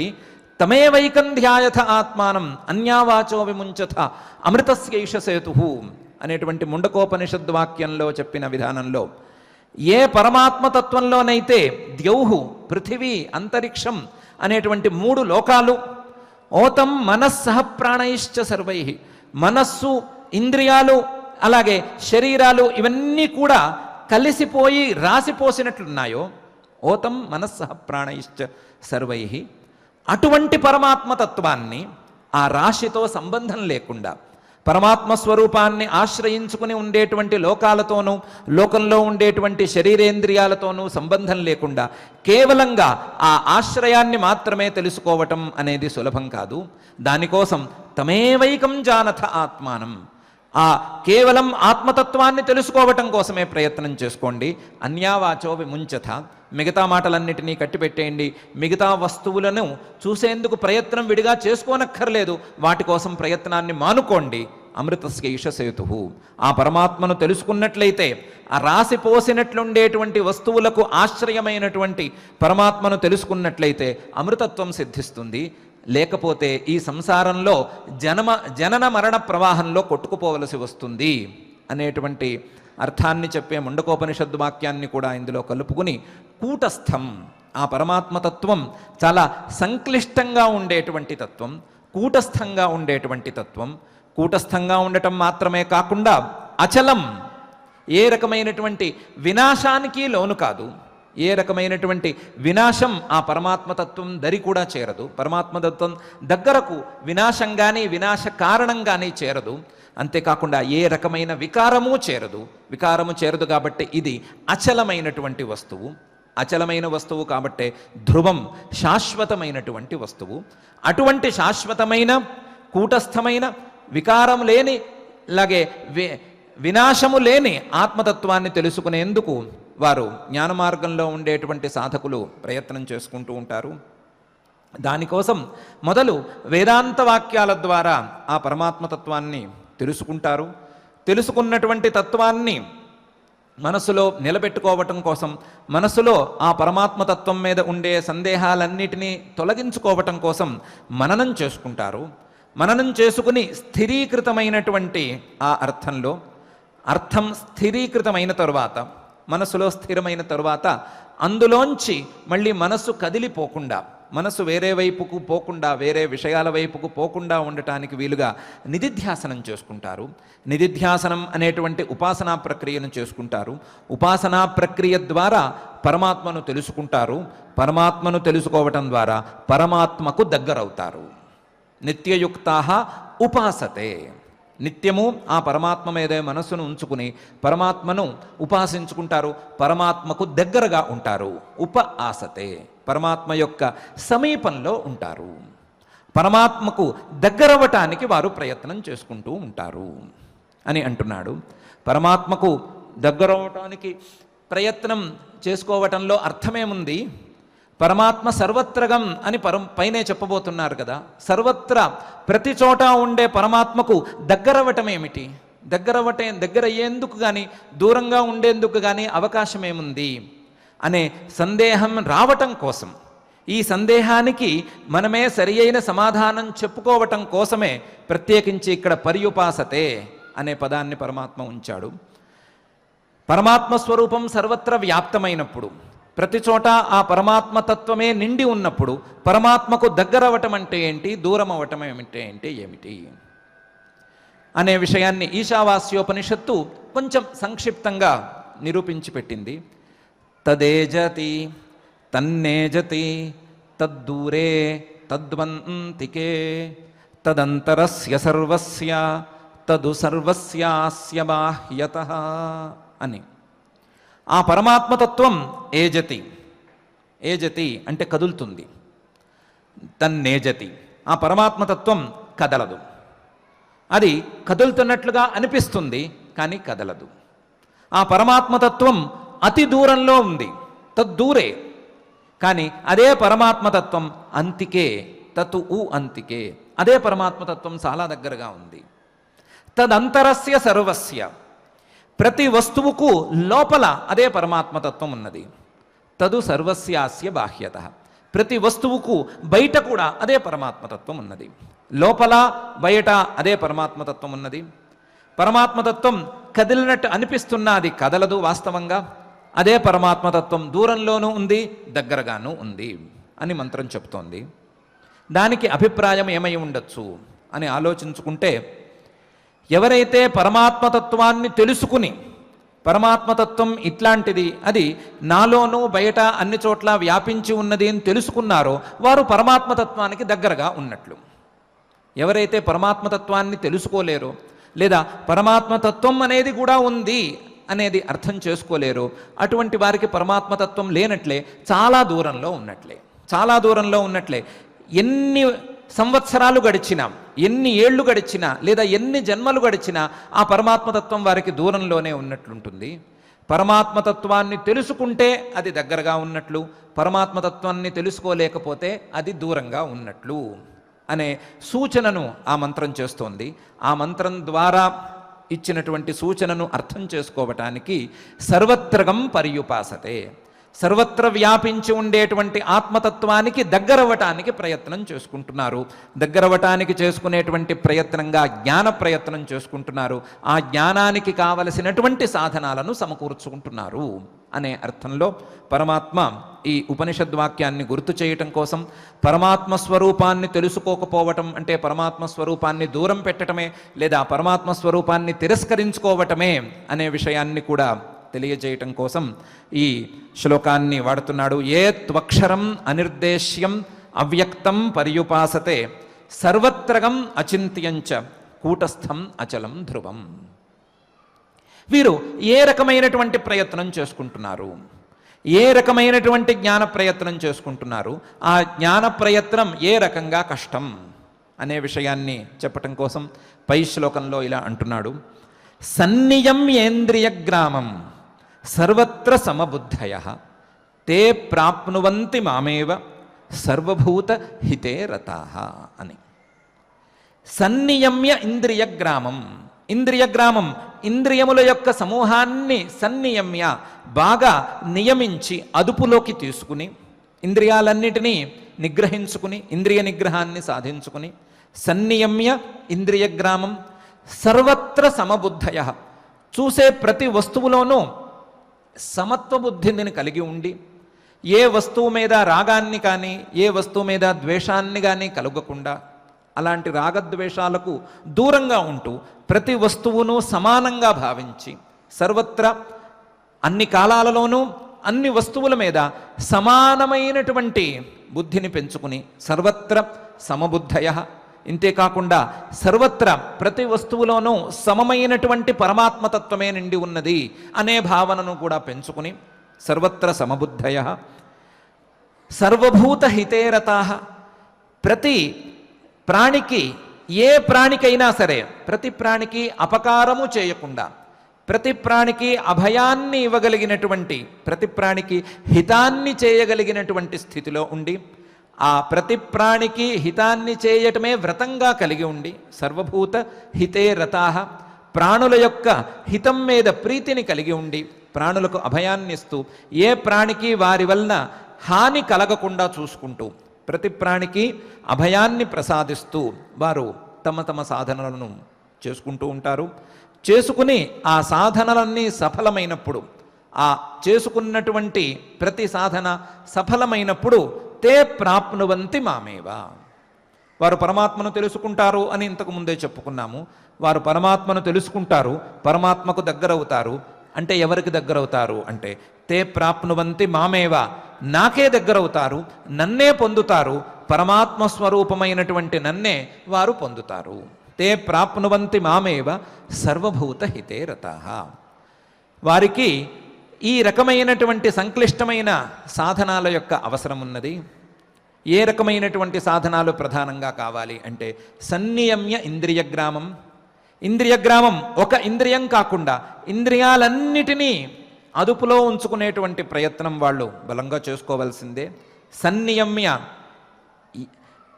తమేవైకం ధ్యాయథ ఆత్మానం అన్యావాచో విముంచథ అమృతస్యైష సేతుః అనేటువంటి ముండకోపనిషద్ వాక్యంలో చెప్పిన విధానంలో ఏ పరమాత్మతత్వంలోనైతే ద్యౌః పృథివీ అంతరిక్షం అనేటువంటి 3 లోకాలు, ఓతం మనస్సహ ప్రాణైశ్చ సర్వై, మనస్సు, ఇంద్రియాలు, అలాగే శరీరాలు ఇవన్నీ కూడా కలిసిపోయి రాసిపోసినట్లున్నాయో, ఓతం మనస్సహ ప్రాణైశ్చ సర్వై, అటువంటి పరమాత్మతత్వాన్ని ఆ రాశితో సంబంధం లేకుండా పరమాత్మ స్వరూపాన్ని ఆశ్రయించుకుని ఉండేటువంటి లోకాలతోనూ లోకంలో ఉండేటువంటి శరీరేంద్రియాలతోనూ సంబంధం లేకుండా కేవలంగా ఆ ఆశ్రయాన్ని మాత్రమే తెలుసుకోవటం అనేది సులభం కాదు. దానికోసం తమేవైకం జానథ ఆత్మానం, ఆ కేవలం ఆత్మతత్వాన్ని తెలుసుకోవటం కోసమే ప్రయత్నం చేసుకోండి. అన్యావాచో విముంచథ, మిగతా మాటలన్నిటినీ కట్టిపెట్టేయండి. మిగతా వస్తువులను చూసేందుకు ప్రయత్నం విడిగా చేసుకోనక్కర్లేదు, వాటి కోసం ప్రయత్నాన్ని మానుకోండి. అమృతస్య ఈషసేతు, ఆ పరమాత్మను తెలుసుకున్నట్లయితే, ఆ రాసిపోసినట్లుండేటువంటి వస్తువులకు ఆశ్రయమైనటువంటి పరమాత్మను తెలుసుకున్నట్లయితే అమృతత్వం సిద్ధిస్తుంది. లేకపోతే ఈ సంసారంలో జనన మరణ ప్రవాహంలో కొట్టుకుపోవలసి వస్తుంది అనేటువంటి అర్థాన్ని చెప్పే ముండకోపనిషత్తు వాక్యాన్ని కూడా ఇందులో కలుపుకుని, కూటస్థం, ఆ పరమాత్మతత్వం చాలా సంక్లిష్టంగా ఉండేటువంటి తత్వం, కూటస్థంగా ఉండేటువంటి తత్వం. కూటస్థంగా ఉండటం మాత్రమే కాకుండా అచలం, ఏ రకమైనటువంటి వినాశానికి లోను కాదు, ఏ రకమైనటువంటి వినాశం ఆ పరమాత్మతత్వం దరి కూడా చేరదు. పరమాత్మతత్వం దగ్గరకు వినాశం కానీ వినాశ కారణం కానీ చేరదు. అంతేకాకుండా ఏ రకమైన వికారము చేరదు. వికారము చేరదు కాబట్టి ఇది అచలమైనటువంటి వస్తువు. అచలమైన వస్తువు కాబట్టే ధ్రువం, శాశ్వతమైనటువంటి వస్తువు. అటువంటి శాశ్వతమైన, కూటస్థమైన, వికారం లేని, అలాగే వినాశము లేని ఆత్మతత్వాన్ని తెలుసుకునేందుకు వారు జ్ఞాన మార్గంలో ఉండేటువంటి సాధకులు ప్రయత్నం చేసుకుంటూ ఉంటారు. దానికోసం మొదలు వేదాంత వాక్యాల ద్వారా ఆ పరమాత్మతత్వాన్ని తెలుసుకుంటారు. తెలుసుకున్నటువంటి తత్వాన్ని మనసులో నిలబెట్టుకోవటం కోసం, మనసులో ఆ పరమాత్మతత్వం మీద ఉండే సందేహాలన్నిటినీ తొలగించుకోవటం కోసం మననం చేసుకుంటారు. మననం చేసుకుని స్థిరీకృతమైనటువంటి ఆ అర్థం స్థిరీకృతమైన తరువాత, మనసులో స్థిరమైన తరువాత అందులోంచి మళ్ళీ మనసు కదిలిపోకుండా, మనసు వేరే వైపుకు పోకుండా, వేరే విషయాల వైపుకు పోకుండా ఉండటానికి వీలుగా నిధిధ్యాసనం చేసుకుంటారు. నిధిధ్యాసనం అనేటువంటి ఉపాసనా ప్రక్రియను చేసుకుంటారు. ఉపాసనా ప్రక్రియ ద్వారా పరమాత్మను తెలుసుకుంటారు. పరమాత్మను తెలుసుకోవటం ద్వారా పరమాత్మకు దగ్గరవుతారు. నిత్యయుక్తాః ఉపాసతే, నిత్యము ఆ పరమాత్మ మీదే మనస్సును ఉంచుకుని పరమాత్మను ఉపాసించుకుంటారు. పరమాత్మకు దగ్గరగా ఉంటారు. ఉప ఆసతే, పరమాత్మ యొక్క సమీపంలో ఉంటారు. పరమాత్మకు దగ్గరవటానికి వారు ప్రయత్నం చేసుకుంటూ ఉంటారు అని అంటున్నాడు. పరమాత్మకు దగ్గరవటానికి ప్రయత్నం చేసుకోవటంలో అర్థమేముంది? పరమాత్మ సర్వత్రగం అని పైనే చెప్పబోతున్నారు కదా. సర్వత్రా ప్రతి చోట ఉండే పరమాత్మకు దగ్గరవటం ఏమిటి? దగ్గర అయ్యేందుకు కానీ దూరంగా ఉండేందుకు కానీ అవకాశం ఏముంది అనే సందేహం రావటం కోసం, ఈ సందేహానికి మనమే సరి అయిన సమాధానం చెప్పుకోవటం కోసమే ప్రత్యేకించి ఇక్కడ పర్యుపాసతే అనే పదాన్ని పరమాత్మ ఉంచాడు. పరమాత్మ స్వరూపం సర్వత్ర వ్యాప్తమైనప్పుడు, ప్రతి చోట ఆ పరమాత్మ తత్వమే నిండి ఉన్నప్పుడు పరమాత్మకు దగ్గరవటం అంటే ఏంటి, దూరం అవటం ఏమిటి అనే విషయాన్ని ఈశావాస్యోపనిషత్తు కొంచెం సంక్షిప్తంగా నిరూపించి పెట్టింది. తదేజతి తన్నేజతి తద్దూరే తద్వంతికే తదంతరస్య సర్వస్య తదు సర్వస్యాస్య బాహ్యతః అని. ఆ పరమాత్మతత్వం ఏజతి అంటే కదులుతుంది. తన్నేజతి, ఆ పరమాత్మతత్వం కదలదు. అది కదులుతున్నట్లుగా అనిపిస్తుంది కానీ కదలదు. ఆ పరమాత్మతత్వం అతి దూరంలో ఉంది, తద్దూరే. కానీ అదే పరమాత్మతత్వం అంతికే, అంతికే, అదే పరమాత్మతత్వం చాలా దగ్గరగా ఉంది. తదంతరస్య సర్వస్య, ప్రతి వస్తువుకు లోపల అదే పరమాత్మతత్వం ఉన్నది. తదు సర్వస్యాస్య బాహ్యతః, ప్రతి వస్తువుకు బయట కూడా అదే పరమాత్మతత్వం ఉన్నది. లోపల బయట అదే పరమాత్మతత్వం ఉన్నది. పరమాత్మతత్వం కదిలినట్టు అనిపిస్తున్నా అది కదలదు. వాస్తవంగా అదే పరమాత్మతత్వం దూరంలోనూ ఉంది, దగ్గరగానూ ఉంది. అని మంత్రం చెప్తోంది. దానికి అభిప్రాయం ఏమై ఉండొచ్చు అని ఆలోచించుకుంటే, ఎవరైతే పరమాత్మతత్వాన్ని తెలుసుకుని పరమాత్మతత్వం ఇట్లాంటిది, అది నాలోనూ బయట అన్ని చోట్ల వ్యాపించి ఉన్నది అని తెలుసుకున్నారో వారు పరమాత్మతత్వానికి దగ్గరగా ఉన్నట్లు. ఎవరైతే పరమాత్మతత్వాన్ని తెలుసుకోలేరో, లేదా పరమాత్మతత్వం అనేది కూడా ఉంది అనేది అర్థం చేసుకోలేరో, అటువంటి వారికి పరమాత్మతత్వం లేనట్లే, చాలా దూరంలో ఉన్నట్లే. చాలా దూరంలో ఉన్నట్లే. ఎన్ని సంవత్సరాలు గడిచినా, ఎన్ని ఏళ్ళు గడిచినా, లేదా ఎన్ని జన్మలు గడిచినా ఆ పరమాత్మతత్వం వారికి దూరంలోనే ఉన్నట్లుంటుంది. పరమాత్మతత్వాన్ని తెలుసుకుంటే అది దగ్గరగా ఉన్నట్లు, పరమాత్మతత్వాన్ని తెలుసుకోలేకపోతే అది దూరంగా ఉన్నట్లు అనే సూచనను ఆ మంత్రం చేస్తోంది. ఆ మంత్రం ద్వారా ఇచ్చినటువంటి సూచనను అర్థం చేసుకోవటానికి సర్వత్రగం పర్యుపాసతే, సర్వత్ర వ్యాపించి ఉండేటువంటి ఆత్మతత్వానికి దగ్గరవటానికి ప్రయత్నం చేసుకుంటున్నారు. దగ్గరవటానికి చేసుకునేటువంటి ప్రయత్నంగా జ్ఞాన ప్రయత్నం చేసుకుంటున్నారు. ఆ జ్ఞానానికి కావలసినటువంటి సాధనాలను సమకూర్చుకుంటున్నారు అనే అర్థంలో పరమాత్మ ఈ ఉపనిషద్వాక్యాన్ని గుర్తు చేయటం కోసం, పరమాత్మ స్వరూపాన్ని తెలుసుకోకపోవటం అంటే పరమాత్మ స్వరూపాన్ని దూరం పెట్టడమే, లేదా పరమాత్మ స్వరూపాన్ని తిరస్కరించుకోవటమే అనే విషయాన్ని కూడా తెలియజేయటం కోసం ఈ శ్లోకాన్ని వాడుతున్నాడు. ఏ త్వక్షరం అనిర్దేశ్యం అవ్యక్తం పర్యుపాసతే సర్వత్రగం అచింత్యంచ కూటస్థం అచలం ధ్రువం. వీరు ఏ రకమైనటువంటి ప్రయత్నం చేసుకుంటున్నారు, ఏ రకమైనటువంటి జ్ఞాన ప్రయత్నం చేసుకుంటున్నారు, ఆ జ్ఞాన ప్రయత్నం ఏ రకంగా కష్టం అనే విషయాన్ని చెప్పటం కోసం పై శ్లోకంలో ఇలా అంటున్నాడు. సన్నియమ్యేంద్రియగ్రామం సర్వత్ర సమబుద్ధయః తే ప్రాప్నువంతి మామేవ సర్వభూత హితే రతాః అని. సన్నియమ్య ఇంద్రియగ్రామం, ఇంద్రియగ్రామం ఇంద్రియముల యొక్క సమూహాన్ని సన్నియమ్య బాగా నియమించి అదుపులోకి తీసుకుని, ఇంద్రియాలన్నిటినీ నిగ్రహించుకుని, ఇంద్రియ నిగ్రహాన్ని సాధించుకుని, సన్నియమ్య ఇంద్రియగ్రామం సర్వత్ర సమబుద్ధయ, చూసే ప్రతి వస్తువులోనూ సమత్వ బుద్ధిని కలిగి ఉండి, ఏ వస్తువు మీద రాగాన్ని కానీ ఏ వస్తువు మీద ద్వేషాన్ని కానీ కలగకుండా, అలాంటి రాగద్వేషాలకు దూరంగా ఉంటూ ప్రతి వస్తువును సమానంగా భావించి, సర్వత్ర అన్ని కాలాలలోనూ అన్ని వస్తువుల మీద సమానమైనటువంటి బుద్ధిని పెంచుకుని సర్వత్ర సమబుద్ధయ, ఇంతేకాకుండా సర్వత్ర ప్రతి వస్తువులోనూ సమమైనటువంటి పరమాత్మతత్వమే నిండి ఉన్నది అనే భావనను కూడా పెంచుకుని సర్వత్ర సమబుద్ధయ సర్వభూత హితేరతాః, ప్రతి ప్రాణికి, ఏ ప్రాణికైనా సరే ప్రతి ప్రాణికి అపకారము చేయకుండా, ప్రతి ప్రాణికి అభయాన్ని ఇవ్వగలిగినటువంటి, ప్రతి ప్రాణికి హితాన్ని చేయగలిగినటువంటి స్థితిలో ఉండి, ఆ ప్రతి ప్రాణికి హితాన్ని చేయటమే వ్రతంగా కలిగి ఉండి సర్వభూత హితే రతాః, ప్రాణుల యొక్క హితం మీద ప్రీతిని కలిగి ఉండి ప్రాణులకు అభయాన్ని ఇస్తూ, ఏ ప్రాణికి వారి వలన హాని కలగకుండా చూసుకుంటూ, ప్రతి ప్రాణికి అభయాన్ని ప్రసాదిస్తూ వారు తమ తమ సాధనలను చేసుకుంటూ ఉంటారు. చేసుకుని ఆ సాధనలన్నీ సఫలమైనప్పుడు, ఆ చేసుకున్నటువంటి ప్రతి సాధన సఫలమైనప్పుడు తే ప్రాప్నువంతి మామేవా, వారు పరమాత్మను తెలుసుకుంటారు అని ఇంతకు ముందే చెప్పుకున్నాము. వారు పరమాత్మను తెలుసుకుంటారు, పరమాత్మకు దగ్గరవుతారు. అంటే ఎవరికి దగ్గరవుతారు అంటే తే ప్రాప్నువంతి మామేవా, నాకే దగ్గరవుతారు, నన్నే పొందుతారు, పరమాత్మ స్వరూపమైనటువంటి నన్నే వారు పొందుతారు. తే ప్రాప్నువంతి మామేవ సర్వభూత హితే రతాః. వారికి ఈ రకమైనటువంటి సంక్లిష్టమైన సాధనాల యొక్క అవసరం ఉన్నది. ఏ రకమైనటువంటి సాధనాలు ప్రధానంగా కావాలి అంటే సన్నియమ్య ఇంద్రియగ్రామం, ఇంద్రియగ్రామం ఒక ఇంద్రియం కాకుండా ఇంద్రియాలన్నిటినీ అదుపులో ఉంచుకునేటువంటి ప్రయత్నం వాళ్ళు బలంగా చేసుకోవాల్సిందే. సన్నియమ్య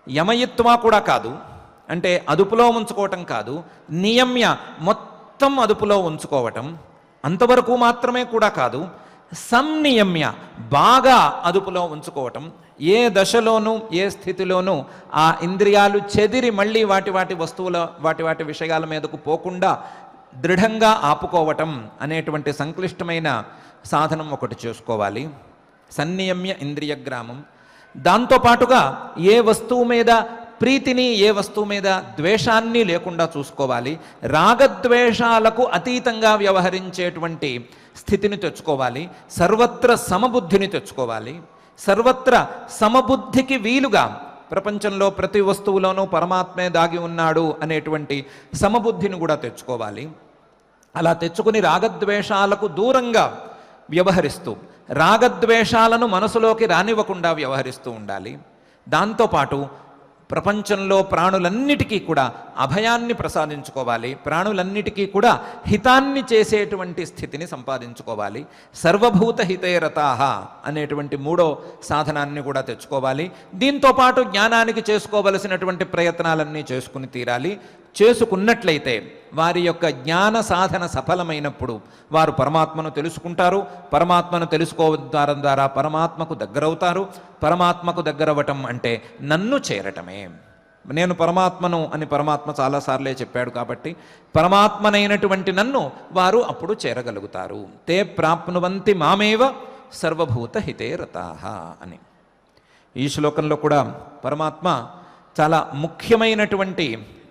యమయిత్వా కూడా కాదు, అంటే అదుపులో ఉంచుకోవటం కాదు, నియమ్య మొత్తం అదుపులో ఉంచుకోవటం అంతవరకు మాత్రమే కూడా కాదు, సంనియమ్య బాగా అదుపులో ఉంచుకోవటం, ఏ దశలోనూ ఏ స్థితిలోనూ ఆ ఇంద్రియాలు చెదిరి మళ్ళీ వాటి వస్తువుల వాటి విషయాల మీదకు పోకుండా దృఢంగా ఆపుకోవటం అనేటువంటి సంక్లిష్టమైన సాధనం ఒకటి చేసుకోవాలి. సన్నియమ్య ఇంద్రియగ్రామం దాంతోపాటుగా ఏ వస్తువు మీద ప్రీతిని, ఏ వస్తువు మీద ద్వేషాన్ని లేకుండా చూసుకోవాలి. రాగద్వేషాలకు అతీతంగా వ్యవహరించేటువంటి స్థితిని తెచ్చుకోవాలి. సర్వత్ర సమబుద్ధిని తెచ్చుకోవాలి. సర్వత్ర సమబుద్ధికి వీలుగా ప్రపంచంలో ప్రతి వస్తువులోనూ పరమాత్మే దాగి ఉన్నాడు అనేటువంటి సమబుద్ధిని కూడా తెచ్చుకోవాలి. అలా తెచ్చుకుని రాగద్వేషాలకు దూరంగా వ్యవహరిస్తూ, రాగద్వేషాలను మనసులోకి రానివ్వకుండా వ్యవహరిస్తూ ఉండాలి. దాంతోపాటు ప్రపంచంలో ప్రాణులన్నిటికీ కూడా అభయాన్ని ప్రసాదించుకోవాలి. ప్రాణులన్నిటికీ కూడా హితాన్ని చేసేటువంటి స్థితిని సంపాదించుకోవాలి. సర్వభూత హితే రతాహ అనేటువంటి మూడో సాధనాన్ని కూడా తెచ్చుకోవాలి. దీంతోపాటు జ్ఞానానికి చేసుకోవలసినటువంటి ప్రయత్నాలన్నీ చేసుకుని తీరాలి. చేసుకున్నట్లయితే వారి యొక్క జ్ఞాన సాధన సఫలమైనప్పుడు వారు పరమాత్మను తెలుసుకుంటారు. పరమాత్మను తెలుసుకోవడం ద్వారా పరమాత్మకు దగ్గరవుతారు. పరమాత్మకు దగ్గరవ్వటం అంటే నన్ను చేరటమే. నేను పరమాత్మను అని పరమాత్మ చాలాసార్లే చెప్పాడు. కాబట్టి పరమాత్మనైనటువంటి నన్ను వారు అప్పుడు చేరగలుగుతారు. తే ప్రాప్నువంతి మామేవ సర్వభూత హితే రతాః అని. ఈ శ్లోకంలో కూడా పరమాత్మ చాలా ముఖ్యమైనటువంటి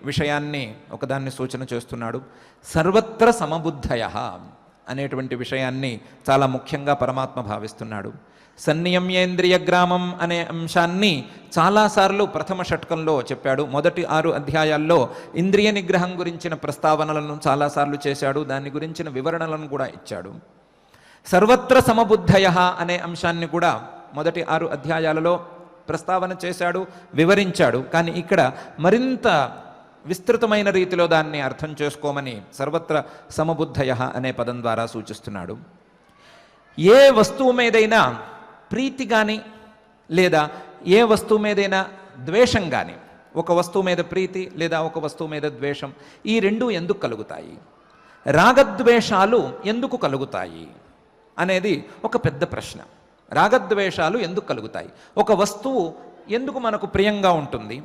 విషయాన్ని ఒకదాన్ని సూచన చేస్తున్నాడు. సర్వత్ర సమబుద్ధయ అనేటువంటి విషయాన్ని చాలా ముఖ్యంగా పరమాత్మ భావిస్తున్నాడు. సన్నియమ్యేంద్రియ గ్రామం అనే అంశాన్ని చాలాసార్లు ప్రథమ షట్కంలో చెప్పాడు. మొదటి 6 అధ్యాయాల్లో ఇంద్రియ నిగ్రహం గురించిన ప్రస్తావనలను చాలాసార్లు చేశాడు. దాని గురించిన వివరణలను కూడా ఇచ్చాడు. సర్వత్ర సమబుద్ధయ అనే అంశాన్ని కూడా మొదటి 6 అధ్యాయాలలో ప్రస్తావన చేశాడు, వివరించాడు. కానీ ఇక్కడ మరింత విస్తృతమైన రీతిలో దాన్ని అర్థం చేసుకోమని సర్వత్ర సమబుద్ధయ అనే పదం ద్వారా సూచిస్తున్నాడు. ఏ వస్తువు మీదైనా ప్రీతి కానీ లేదా ఏ వస్తువు మీదైనా ద్వేషం కానీ, ఒక వస్తువు మీద ప్రీతి లేదా ఒక వస్తువు మీద ద్వేషం, ఈ రెండూ ఎందుకు కలుగుతాయి, రాగద్వేషాలు ఎందుకు కలుగుతాయి అనేది ఒక పెద్ద ప్రశ్న. రాగద్వేషాలు ఎందుకు కలుగుతాయి? ఒక వస్తువు ఎందుకు మనకు ప్రియంగా ఉంటుంది,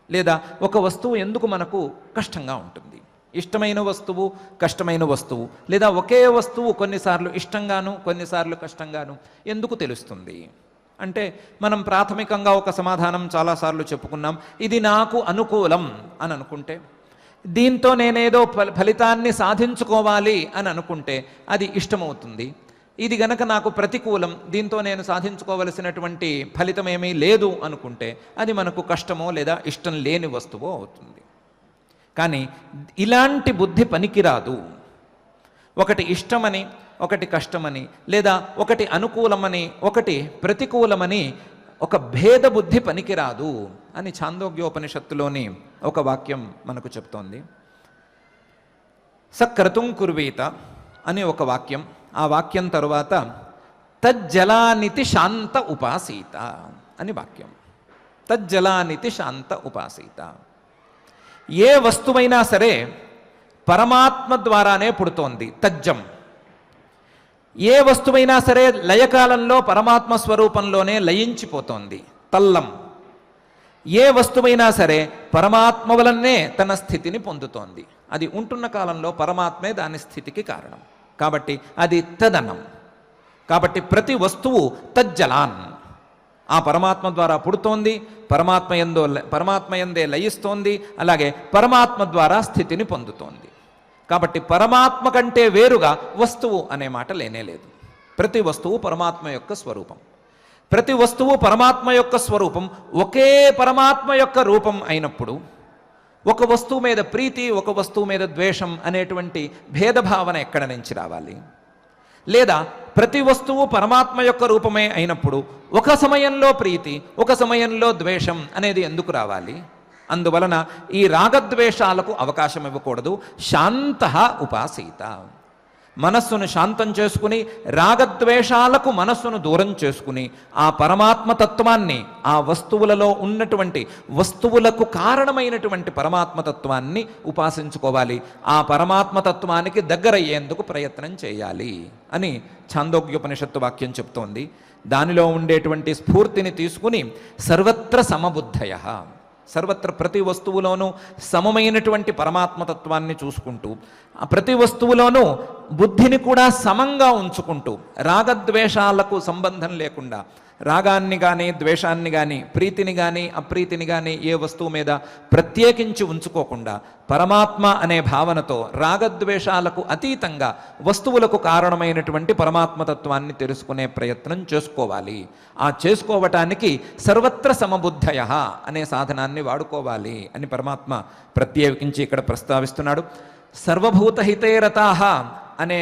లేదా ఒక వస్తువు ఎందుకు మనకు కష్టంగా ఉంటుంది? ఇష్టమైన వస్తువు, కష్టమైన వస్తువు, లేదా ఒకే వస్తువు కొన్నిసార్లు ఇష్టంగాను కొన్నిసార్లు కష్టంగాను ఎందుకు తెలుస్తుంది అంటే, మనం ప్రాథమికంగా ఒక సమాధానం చాలాసార్లు చెప్పుకున్నాం. ఇది నాకు అనుకూలం అని అనుకుంటే, దీంతో నేనేదో ఫలితాన్ని సాధించుకోవాలి అని అనుకుంటే అది ఇష్టమవుతుంది. ఇది గనక నాకు ప్రతికూలం, దీంతో నేను సాధించుకోవలసినటువంటి ఫలితం ఏమీ లేదు అనుకుంటే అది మనకు కష్టమో లేదా ఇష్టం లేని వస్తువో అవుతుంది. కానీ ఇలాంటి బుద్ధి పనికిరాదు. ఒకటి ఇష్టమని, ఒకటి కష్టమని, లేదా ఒకటి అనుకూలమని, ఒకటి ప్రతికూలమని ఒక భేద బుద్ధి పనికిరాదు అని ఛాందోగ్యోపనిషత్తులోని ఒక వాక్యం మనకు చెప్తోంది. సక్రతుం కుర్వీత అనే ఒక వాక్యం. ఆ వాక్యం తరువాత తజ్జలానితి శాంత ఉపాసీత అని వాక్యం. తజ్జలానితి శాంత ఉపాసీత. ఏ వస్తువైనా సరే పరమాత్మ ద్వారానే పుడుతోంది. తజ్జం. ఏ వస్తువైనా సరే లయకాలంలో పరమాత్మ స్వరూపంలోనే లయించిపోతోంది. తల్లం. ఏ వస్తువైనా సరే పరమాత్మ వలనే తన స్థితిని పొందుతోంది. అది ఉంటున్న కాలంలో పరమాత్మే దాని స్థితికి కారణం. కాబట్టి అది తదనం. కాబట్టి ప్రతి వస్తువు తజ్జలాన్, ఆ పరమాత్మ ద్వారా పుడుతోంది, పరమాత్మ యందే లయిస్తోంది, అలాగే పరమాత్మ ద్వారా స్థితిని పొందుతోంది. కాబట్టి పరమాత్మ కంటే వేరుగా వస్తువు అనే మాట లేనేలేదు. ప్రతి వస్తువు పరమాత్మ యొక్క స్వరూపం. ప్రతి వస్తువు పరమాత్మ యొక్క స్వరూపం. ఒకే పరమాత్మ యొక్క రూపం అయినప్పుడు ఒక వస్తువు మీద ప్రీతి, ఒక వస్తువు మీద ద్వేషం అనేటువంటి భేదభావన ఎక్కడ నుంచి రావాలి? లేదా ప్రతి వస్తువు పరమాత్మ యొక్క రూపమే అయినప్పుడు ఒక సమయంలో ప్రీతి, ఒక సమయంలో ద్వేషం అనేది ఎందుకు రావాలి? అందువలన ఈ రాగద్వేషాలకు అవకాశం ఇవ్వకూడదు. శాంత ఉపాసీత. మనస్సును శాంతం చేసుకుని, రాగద్వేషాలకు మనస్సును దూరం చేసుకుని, ఆ పరమాత్మ తత్వాన్ని, ఆ వస్తువులలో ఉన్నటువంటి వస్తువులకు కారణమైనటువంటి పరమాత్మ తత్వాన్ని ఉపాసించుకోవాలి. ఆ పరమాత్మ తత్వానికి దగ్గరయ్యేందుకు ప్రయత్నం చేయాలి అని ఛాందోగ్యోపనిషత్తు వాక్యం చెప్తోంది. దానిలో ఉండేటువంటి స్ఫూర్తిని తీసుకుని సర్వత్ర సమబుద్ధయ, సర్వత్ర ప్రతి వస్తువులోనూ సమమైనటువంటి పరమాత్మతత్వాన్ని చూసుకుంటూ, ప్రతి వస్తువులోనూ బుద్ధిని కూడా సమంగా ఉంచుకుంటూ, రాగద్వేషాలకు సంబంధం లేకుండా రాగాన్ని కానీ ద్వేషాన్ని కానీ ప్రీతిని కానీ అప్రీతిని కానీ ఏ వస్తువు మీద ప్రత్యేకించి ఉంచుకోకుండా పరమాత్మ అనే భావనతో రాగద్వేషాలకు అతీతంగా వస్తువులకు కారణమైనటువంటి పరమాత్మతత్వాన్ని తెలుసుకునే ప్రయత్నం చేసుకోవాలి. ఆ చేసుకోవటానికి సర్వత్ర సమబుద్ధయ అనే సాధనాన్ని వాడుకోవాలి అని పరమాత్మ ప్రత్యేకించి ఇక్కడ ప్రస్తావిస్తున్నాడు. సర్వభూతహితేరతాః అనే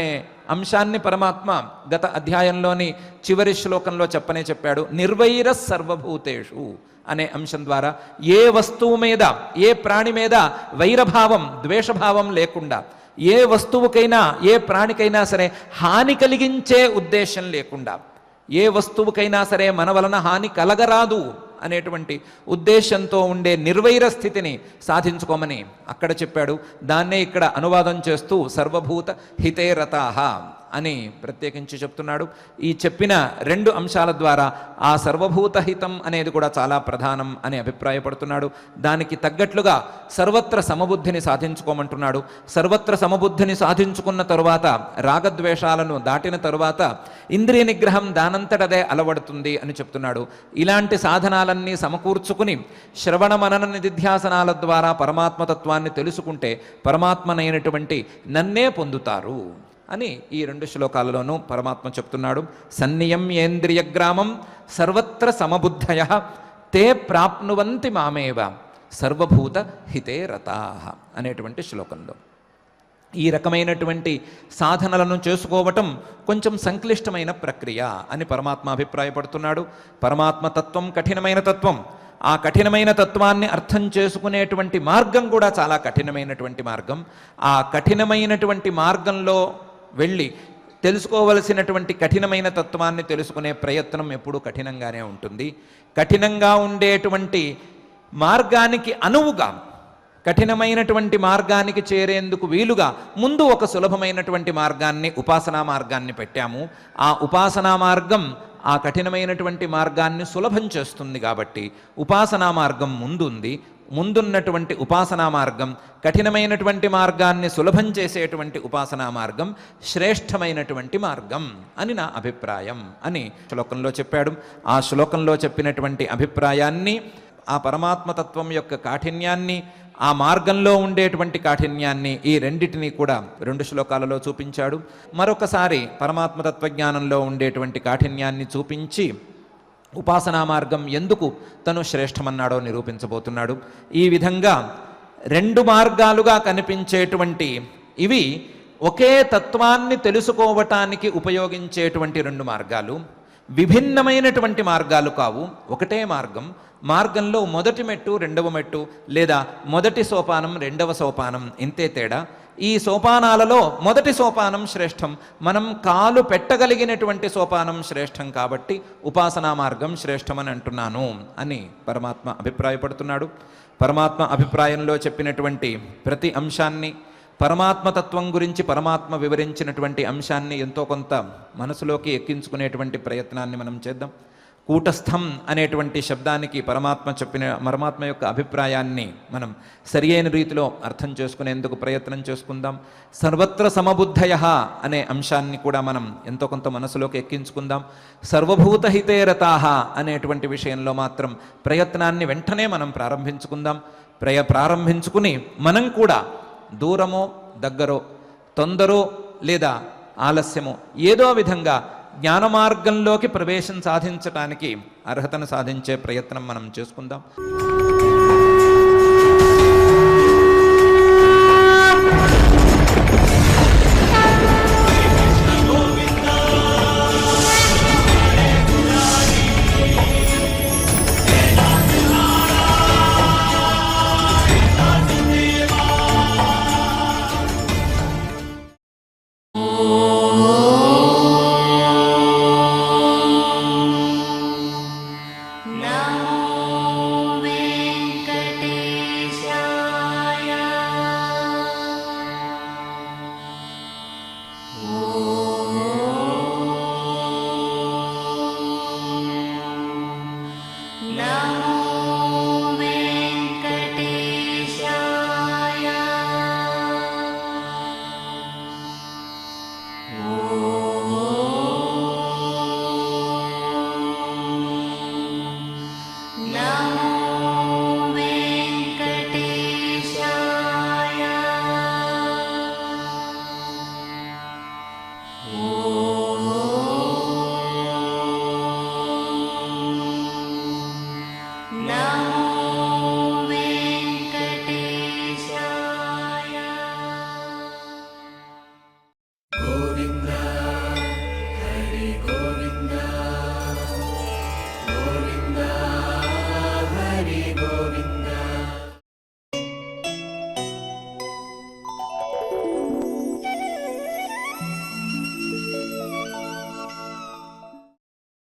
అంశాన్ని పరమాత్మ గత అధ్యాయంలోని చివరి శ్లోకంలో చెప్పాడు. నిర్వైర సర్వభూతేషు అనే అంశం ద్వారా ఏ వస్తువు మీద ఏ ప్రాణి మీద వైరభావం ద్వేషభావం లేకుండా, ఏ వస్తువుకైనా ఏ ప్రాణికైనా సరే హాని కలిగించే ఉద్దేశం లేకుండా, ఏ వస్తువుకైనా సరే మన వలన హాని కలగరాదు అనేటువంటి ఉద్దేశంతో ఉండే నిర్వైర స్థితిని సాధించుకోమని అక్కడ చెప్పాడు. దాన్నే ఇక్కడ అనువాదం చేస్తూ సర్వభూత హితే రతాః అని ప్రత్యేకించి చెప్తున్నాడు. ఈ చెప్పిన రెండు అంశాల ద్వారా ఆ సర్వభూత హితం అనేది కూడా చాలా ప్రధానం అని అభిప్రాయపడుతున్నాడు. దానికి తగ్గట్లుగా సర్వత్ర సమబుద్ధిని సాధించుకోమంటున్నాడు. సర్వత్ర సమబుద్ధిని సాధించుకున్న తరువాత రాగద్వేషాలను దాటిన తరువాత ఇంద్రియ నిగ్రహం దానంతటదే అలవడుతుంది అని చెప్తున్నాడు. ఇలాంటి సాధనాలన్నీ సమకూర్చుకుని శ్రవణ మనన నిధిధ్యాసనాల ద్వారా పరమాత్మతత్వాన్ని తెలుసుకుంటే పరమాత్మనైనటువంటి నన్నే పొందుతారు అని ఈ రెండు శ్లోకాలలోనూ పరమాత్మ చెప్తున్నాడు. సన్నియమ్యేంద్రియగ్రామం సర్వత్ర సమబుద్ధయ తే ప్రాప్నువంతి మామేవ సర్వభూత హితే రతాః అనేటువంటి శ్లోకంలో ఈ రకమైనటువంటి సాధనలను చేసుకోవటం కొంచెం సంక్లిష్టమైన ప్రక్రియ అని పరమాత్మ అభిప్రాయపడుతున్నాడు. పరమాత్మ తత్వం కఠినమైన తత్వం. ఆ కఠినమైన తత్వాన్ని అర్థం చేసుకునేటువంటి మార్గం కూడా చాలా కఠినమైనటువంటి మార్గం. ఆ కఠినమైనటువంటి మార్గంలో వెళ్ళి తెలుసుకోవలసినటువంటి కఠినమైన తత్వాన్ని తెలుసుకునే ప్రయత్నం ఎప్పుడూ కఠినంగానే ఉంటుంది. కఠినంగా ఉండేటువంటి మార్గానికి అనువుగా, కఠినమైనటువంటి మార్గానికి చేరేందుకు వీలుగా ముందు ఒక సులభమైనటువంటి మార్గాన్ని, ఉపాసనా మార్గాన్ని పెట్టాము. ఆ ఉపాసనా మార్గం ఆ కఠినమైనటువంటి మార్గాన్ని సులభం చేస్తుంది కాబట్టి ఉపాసనా మార్గం ముందుంది. ముందున్నటువంటి ఉపాసనా మార్గం, కఠినమైనటువంటి మార్గాన్ని సులభం చేసేటువంటి ఉపాసనా మార్గం శ్రేష్టమైనటువంటి మార్గం అని నా అభిప్రాయం అని శ్లోకంలో చెప్పాడు. ఆ శ్లోకంలో చెప్పినటువంటి అభిప్రాయాన్ని, ఆ పరమాత్మతత్వం యొక్క కాఠిన్యాన్ని, ఆ మార్గంలో ఉండేటువంటి కాఠిన్యాన్ని, ఈ రెండిటిని కూడా రెండు శ్లోకాలలో చూపించాడు. మరొకసారి పరమాత్మతత్వజ్ఞానంలో ఉండేటువంటి కాఠిన్యాన్ని చూపించి ఉపాసనా మార్గం ఎందుకు తను శ్రేష్టమన్నాడో నిరూపించబోతున్నాడు. ఈ విధంగా రెండు మార్గాలుగా కనిపించేటువంటి ఇవి ఒకే తత్వాన్ని తెలుసుకోవటానికి ఉపయోగించేటువంటి రెండు మార్గాలు. విభిన్నమైనటువంటి మార్గాలు కావు, ఒకటే మార్గం. మార్గంలో మొదటి మెట్టు రెండవ మెట్టు, లేదా మొదటి సోపానం రెండవ సోపానం, ఇంతే తేడా. ఈ సోపానాలలో మొదటి సోపానం శ్రేష్టం, మనం కాలు పెట్టగలిగినటువంటి సోపానం శ్రేష్టం కాబట్టి ఉపాసనా మార్గం శ్రేష్టమని అంటున్నాను అని పరమాత్మ అభిప్రాయపడుతున్నాడు. పరమాత్మ అభిప్రాయంలో చెప్పినటువంటి ప్రతి అంశాన్ని, పరమాత్మతత్వం గురించి పరమాత్మ వివరించినటువంటి అంశాన్ని ఎంతో కొంత మనసులోకి ఎక్కించుకునేటువంటి ప్రయత్నాన్ని మనం చేద్దాం. కూటస్థం అనేటువంటి శబ్దానికి పరమాత్మ యొక్క అభిప్రాయాన్ని మనం సరి అయిన రీతిలో అర్థం చేసుకునేందుకు ప్రయత్నం చేసుకుందాం. సర్వత్ర సమబుద్ధయ అనే అంశాన్ని కూడా మనం ఎంతో కొంత మనసులోకి ఎక్కించుకుందాం. సర్వభూతహితే రతాః అనేటువంటి విషయంలో మాత్రం ప్రయత్నాన్ని వెంటనే మనం ప్రారంభించుకుందాం. ప్రారంభించుకుని మనం కూడా దూరమో దగ్గరో, తొందరో లేదా ఆలస్యమో, ఏదో విధంగా జ్ఞాన మార్గంలోకి ప్రవేశం సాధించటానికి అర్హతను సాధించే ప్రయత్నం మనం చేసుకుందాం.